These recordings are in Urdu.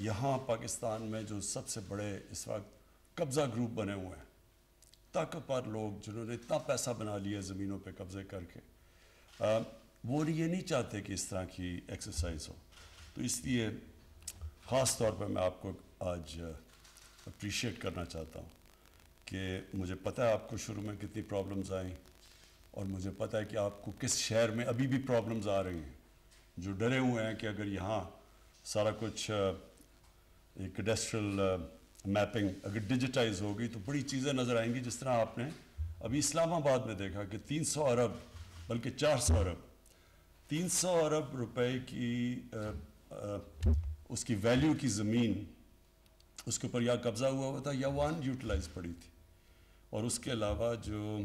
یہاں پاکستان میں جو سب سے بڑے اس وقت قبضہ گروپ بنے ہوئے ہیں، طاقتور لوگ جنہوں نے اتنا پیسہ بنا لیا زمینوں پہ قبضے کر کے، وہ یہ نہیں چاہتے کہ اس طرح کی ایکسرسائز ہو. تو اس لیے خاص طور پہ میں آپ کو آج اپریشیٹ کرنا چاہتا ہوں کہ مجھے پتہ ہے آپ کو شروع میں کتنی پرابلمز آئیں، اور مجھے پتہ ہے کہ آپ کو کس شہر میں ابھی بھی پرابلمز آ رہی ہیں، جو ڈرے ہوئے ہیں کہ اگر یہاں سارا کچھ ایک کیڈسٹرل میپنگ اگر ڈیجیٹائز ہوگی تو بڑی چیزیں نظر آئیں گی. جس طرح آپ نے ابھی اسلام آباد میں دیکھا کہ 300 ارب بلکہ 400 ارب 300 ارب روپے کی اس کی ویلیو کی زمین اس کے اوپر یا قبضہ ہوا تھا یا وہ ان یوٹیلائز پڑی تھی. اور اس کے علاوہ جو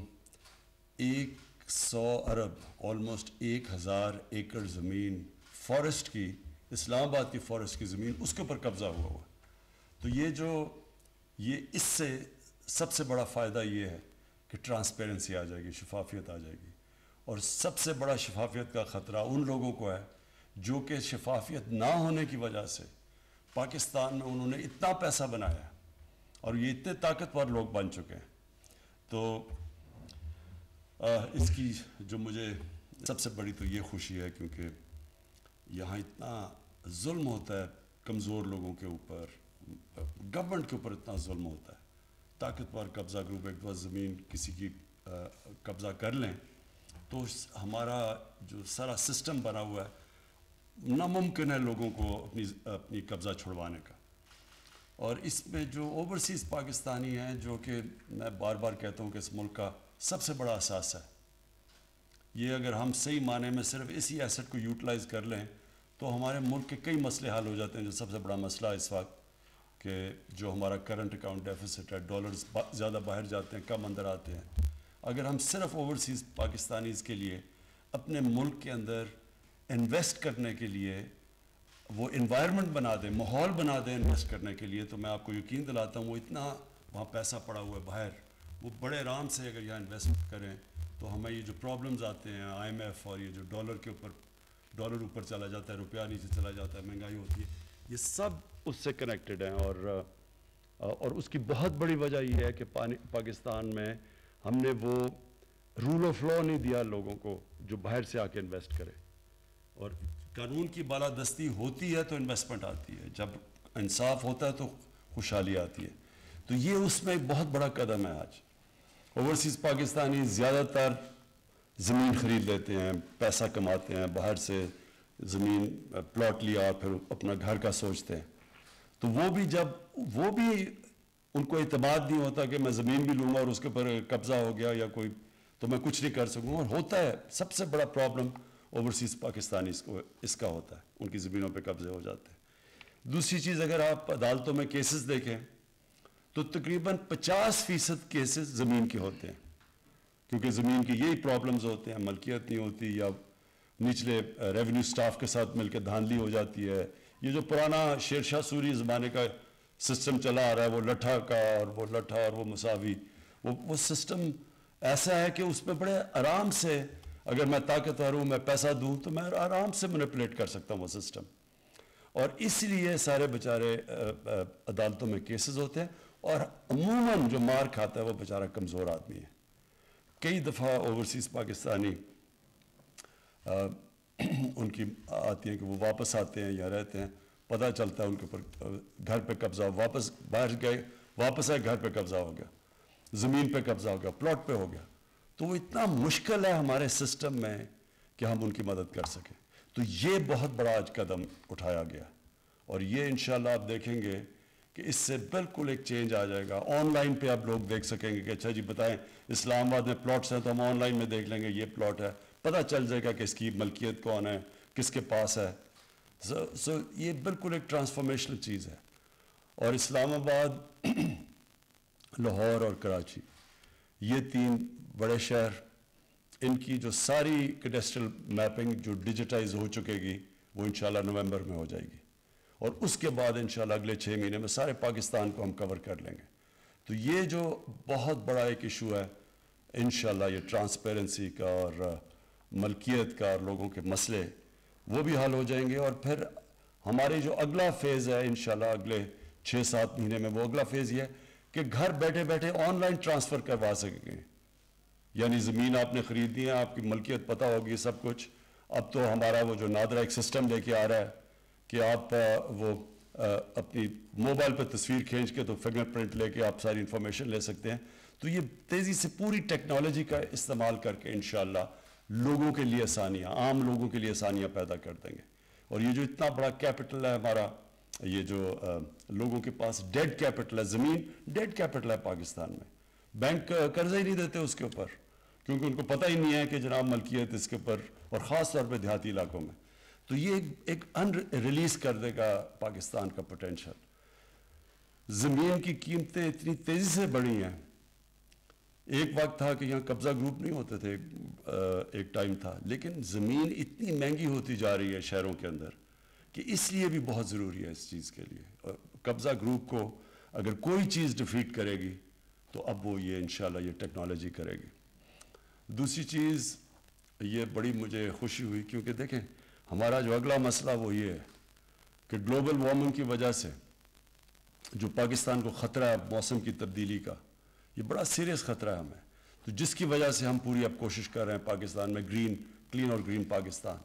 100 ارب آلموسٹ 1000 ایکڑ زمین فارسٹ کی، اسلام آباد کی فارسٹ کی زمین، اس کے اوپر قبضہ ہوا. تو یہ اس سے سب سے بڑا فائدہ یہ ہے کہ ٹرانسپیرنسی آ جائے گی، شفافیت آ جائے گی. اور سب سے بڑا شفافیت کا خطرہ ان لوگوں کو ہے جو کہ شفافیت نہ ہونے کی وجہ سے پاکستان میں انہوں نے اتنا پیسہ بنایا اور یہ اتنے طاقتور لوگ بن چکے ہیں. تو اس کی جو مجھے سب سے بڑی تو یہ خوشی ہے کیونکہ یہاں اتنا ظلم ہوتا ہے کمزور لوگوں کے اوپر، گورنمنٹ کے اوپر اتنا ظلم ہوتا ہے. طاقتور قبضہ گروپ ایک دفعہ زمین کسی کی قبضہ کر لیں تو ہمارا جو سارا سسٹم بنا ہوا ہے ناممکن ہے لوگوں کو اپنی قبضہ چھڑوانے کا. اور اس میں جو اوورسیز پاکستانی ہیں، جو کہ میں بار بار کہتا ہوں کہ اس ملک کا سب سے بڑا اثاثہ ہے، یہ اگر ہم صحیح معنی میں صرف اسی ایسٹ کو یوٹیلائز کر لیں تو ہمارے ملک کے کئی مسئلے حل ہو جاتے ہیں. جو سب سے بڑا مسئلہ اس وقت کہ جو ہمارا کرنٹ اکاؤنٹ ڈیفیسٹ ہے، ڈالرز زیادہ باہر جاتے ہیں، کم اندر آتے ہیں. اگر ہم صرف اوورسیز پاکستانیز کے لیے اپنے ملک کے اندر انویسٹ کرنے کے لیے وہ انوائرمنٹ بنا دیں، ماحول بنا دیں انویسٹ کرنے کے لیے، تو میں آپ کو یقین دلاتا ہوں وہ اتنا وہاں پیسہ پڑا ہوا ہے باہر، وہ بڑے آرام سے اگر یہاں انویسٹ کریں تو ہمیں یہ جو پرابلمز آتے ہیں IMF اور یہ جو ڈالر اوپر چلا جاتا ہے، روپیہ نیچے چلا جاتا ہے، مہنگائی ہوتی ہے، یہ سب اس سے کنیکٹڈ ہیں. اور اس کی بہت بڑی وجہ یہ ہے کہ پاکستان میں ہم نے وہ رول آف لا نہیں دیا لوگوں کو جو باہر سے آ کے انویسٹ کرے. اور قانون کی بالادستی ہوتی ہے تو انویسٹمنٹ آتی ہے، جب انصاف ہوتا ہے تو خوشحالی آتی ہے. تو یہ اس میں ایک بہت بڑا قدم ہے. آج اوورسیز پاکستانی زیادہ تر زمین خرید لیتے ہیں، پیسہ کماتے ہیں، باہر سے زمین پلاٹ لیا پھر اپنا گھر کا سوچتے ہیں. تو وہ بھی ان کو اعتماد نہیں ہوتا کہ میں زمین بھی لوں گا اور اس کے اوپر قبضہ ہو گیا یا کوئی تو میں کچھ نہیں کر سکوں. اور ہوتا ہے سب سے بڑا پرابلم اوورسیز پاکستانی اس کا ہوتا ہے، ان کی زمینوں پہ قبضے ہو جاتے ہیں. دوسری چیز، اگر آپ عدالتوں میں کیسز دیکھیں تو تقریباً 50% کیسز زمین کے ہوتے ہیں، کیونکہ زمین کی یہی پرابلمز ہوتے ہیں، ملکیت نہیں ہوتی یا نچلے ریونیو سٹاف کے ساتھ مل کے دھاندلی ہو جاتی ہے. یہ جو پرانا شیر شاہ سوری زمانے کا سسٹم چلا آ رہا ہے، وہ لٹھا کا اور وہ لٹھا اور وہ مساوی، وہ سسٹم ایسا ہے کہ اس میں بڑے آرام سے اگر میں طاقتور ہوں، میں پیسہ دوں تو میں آرام سے مینیپولیٹ کر سکتا ہوں وہ سسٹم. اور اس لیے سارے بیچارے عدالتوں میں کیسز ہوتے ہیں اور عموماً جو مار کھاتا ہے وہ بیچارہ کمزور آدمی ہے. کئی دفعہ اوورسیز پاکستانی ان کی آتی ہیں کہ وہ واپس آتے ہیں یا رہتے ہیں، پتہ چلتا ہے ان کے اوپر گھر پہ قبضہ، واپس باہر گئے، واپس آئے، گھر پہ قبضہ ہو گیا، زمین پہ قبضہ ہو گیا، پلاٹ پہ ہو گیا. تو وہ اتنا مشکل ہے ہمارے سسٹم میں کہ ہم ان کی مدد کر سکیں. تو یہ بہت بڑا آج قدم اٹھایا گیا اور یہ انشاءاللہ آپ دیکھیں گے کہ اس سے بالکل ایک چینج آ جائے گا. آن لائن پہ آپ لوگ دیکھ سکیں گے کہ اچھا جی بتائیں اسلام آباد میں پلاٹس ہیں تو ہم آن لائن میں دیکھ لیں گے یہ پلاٹ ہے، پتہ چل جائے گا کہ اس کی ملکیت کون ہے، کس کے پاس ہے. سو یہ بالکل ایک ٹرانسفارمیشنل چیز ہے. اور اسلام آباد، لاہور اور کراچی، یہ 3 بڑے شہر، ان کی جو ساری کیڈسٹرل میپنگ جو ڈیجیٹائز ہو چکے گی وہ انشاءاللہ نومبر میں ہو جائے گی. اور اس کے بعد انشاءاللہ اگلے 6 مہینے میں سارے پاکستان کو ہم کور کر لیں گے. تو یہ جو بہت بڑا ایک ایشو ہے انشاءاللہ یہ ٹرانسپیرنسی کا اور ملکیت کا اور لوگوں کے مسئلے وہ بھی حل ہو جائیں گے. اور پھر ہمارے جو اگلا فیز ہے انشاءاللہ اگلے 6-7 مہینے میں، وہ اگلا فیز یہ ہے کہ گھر بیٹھے بیٹھے آن لائن ٹرانسفر کروا سکیں گے. یعنی زمین آپ نے خریدنی ہے، آپ کی ملکیت پتہ ہوگی سب کچھ. اب تو ہمارا وہ جو نادرا ایک سسٹم لے کے آ رہا ہے کہ آپ وہ اپنی موبائل پہ تصویر کھینچ کے تو فنگر پرنٹ لے کے آپ ساری انفارمیشن لے سکتے ہیں. تو یہ تیزی سے پوری ٹیکنالوجی کا استعمال کر کے انشاءاللہ لوگوں کے لیے آسانیاں، عام لوگوں کے لیے آسانیاں پیدا کر دیں گے. اور یہ جو اتنا بڑا کیپٹل ہے ہمارا، یہ جو لوگوں کے پاس ڈیڈ کیپٹل ہے، زمین ڈیڈ کیپٹل ہے پاکستان میں. بینک قرضہ ہی نہیں دیتے اس کے اوپر، کیونکہ ان کو پتہ ہی نہیں ہے کہ جناب ملکیت اس کے اوپر، اور خاص طور پہ دیہاتی علاقوں میں. تو یہ ایک ریلیز کر دے گا پاکستان کا پوٹینشل. زمین کی قیمتیں اتنی تیزی سے بڑھی ہیں. ایک وقت تھا کہ یہاں قبضہ گروپ نہیں ہوتے تھے، ایک ٹائم تھا، لیکن زمین اتنی مہنگی ہوتی جا رہی ہے شہروں کے اندر کہ اس لیے بھی بہت ضروری ہے اس چیز کے لیے. اور قبضہ گروپ کو اگر کوئی چیز ڈیفیٹ کرے گی تو اب وہ یہ انشاءاللہ یہ ٹیکنالوجی کرے گی. دوسری چیز یہ بڑی مجھے خوشی ہوئی، کیونکہ دیکھیں ہمارا جو اگلا مسئلہ وہ یہ ہے کہ گلوبل وارمنگ کی وجہ سے جو پاکستان کو خطرہ ہے موسم کی تبدیلی کا، یہ بڑا سیریس خطرہ ہے ہمیں. تو جس کی وجہ سے ہم پوری اب کوشش کر رہے ہیں پاکستان میں کلین اور گرین پاکستان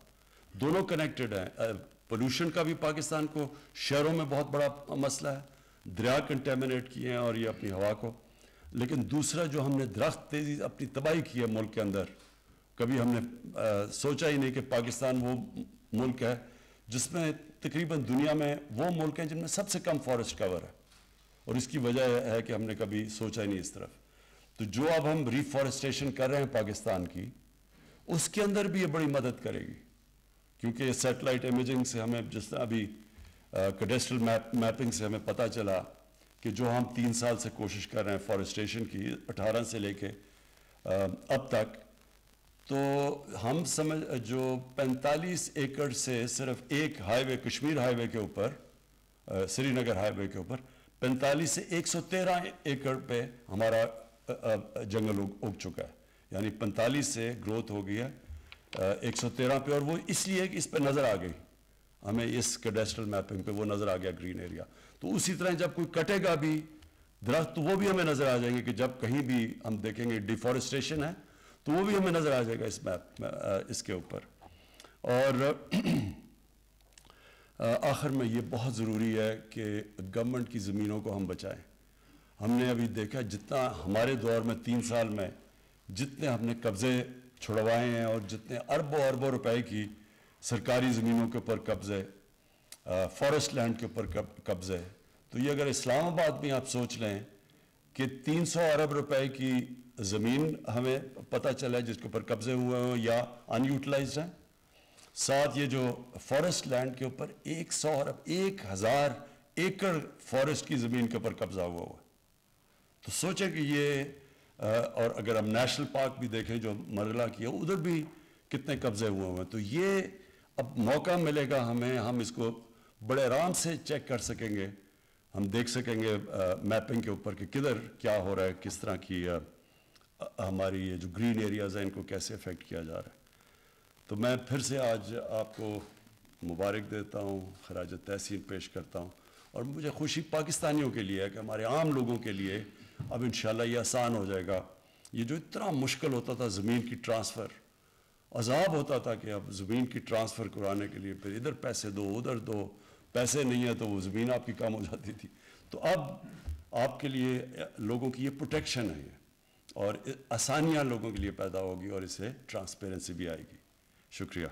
دونوں کنیکٹڈ ہیں. پولوشن کا بھی پاکستان کو شہروں میں بہت بڑا مسئلہ ہے، دریا کنٹیمنیٹ کیے ہیں اور یہ اپنی ہوا کو. لیکن دوسرا جو ہم نے درخت تیزی اپنی تباہی کی ہے ملک کے اندر، کبھی ہم نے سوچا ہی نہیں کہ پاکستان وہ ملک ہے جس میں تقریباً دنیا میں وہ ملک ہیں جن میں سب سے کم فارسٹ کور ہے. اور اس کی وجہ ہے کہ ہم نے کبھی سوچا ہی نہیں اس طرف. تو جو اب ہم ریفارسٹیشن کر رہے ہیں پاکستان کی، اس کے اندر بھی یہ بڑی مدد کرے گی، کیونکہ سیٹلائٹ امیجنگ سے ہمیں جس طرح ابھی کیڈسٹرل میپنگ سے ہمیں پتہ چلا کہ جو ہم 3 سال سے کوشش کر رہے ہیں فارسٹیشن کی 18 سے لے کے اب تک، تو ہم جو 45 ایکڑ سے صرف ایک ہائی وے کشمیر ہائی وے کے اوپر، سری نگر ہائی وے کے اوپر 45 سے 113 ایکڑ پہ ہمارا جنگل اگ چکا ہے. یعنی 45 سے گروتھ ہو گئی ہے 113 پہ، اور وہ اس لیے کہ اس پہ نظر آ گئی ہمیں، اس کیڈسٹرل میپنگ پہ وہ نظر آ گیا گرین ایریا. تو اسی طرح جب کوئی کٹے گا بھی درخت تو وہ بھی ہمیں نظر آ جائیں گے، کہ جب کہیں بھی ہم دیکھیں گے ڈیفارسٹیشن ہے تو وہ بھی ہمیں نظر آ جائے گا اس میپ میں، اس کے اوپر. اور آخر میں یہ بہت ضروری ہے کہ گورنمنٹ کی زمینوں کو ہم بچائیں. ہم نے ابھی دیکھا جتنا ہمارے دور میں 3 سال میں جتنے ہم نے قبضے چھڑوائے ہیں اور جتنے اربوں اربوں روپے کی سرکاری زمینوں کے اوپر قبضے، فارسٹ لینڈ کے اوپر قبضے، تو یہ اگر اسلام آباد میں آپ سوچ لیں کہ 300 ارب روپے کی زمین ہمیں پتہ چلا ہے جس کے اوپر قبضے ہوئے ہوں یا ان یوٹیلائزڈ ہیں، ساتھ یہ جو فارسٹ لینڈ کے اوپر 100 ارب 1000 ایکڑ فارسٹ کی زمین کے اوپر قبضہ ہوا ہے. تو سوچیں کہ یہ اور اگر ہم نیشنل پارک بھی دیکھیں جو مرغلہ کی ہے، ادھر بھی کتنے قبضے ہوئے ہیں. تو یہ اب موقع ملے گا ہمیں، ہم اس کو بڑے آرام سے چیک کر سکیں گے، ہم دیکھ سکیں گے میپنگ کے اوپر کہ کدھر کیا ہو رہا ہے، کس طرح کی ہماری یہ جو گرین ایریاز ہیں ان کو کیسے افیکٹ کیا جا رہا ہے. تو میں پھر سے آج آپ کو مبارک دیتا ہوں، خراج تحسین پیش کرتا ہوں. اور مجھے خوشی پاکستانیوں کے لیے ہے کہ ہمارے عام لوگوں کے لیے اب انشاءاللہ یہ آسان ہو جائے گا. یہ جو اتنا مشکل ہوتا تھا زمین کی ٹرانسفر، عذاب ہوتا تھا کہ اب زمین کی ٹرانسفر کرانے کے لیے پھر ادھر پیسے دو ادھر دو، پیسے نہیں ہیں تو وہ زمین آپ کی کم ہو جاتی تھی. تو اب آپ کے لیے لوگوں کی یہ پروٹیکشن ہے اور آسانیاں لوگوں کے لیے پیدا ہوگی اور اس سے ٹرانسپیرنسی بھی آئے گی. شکریہ.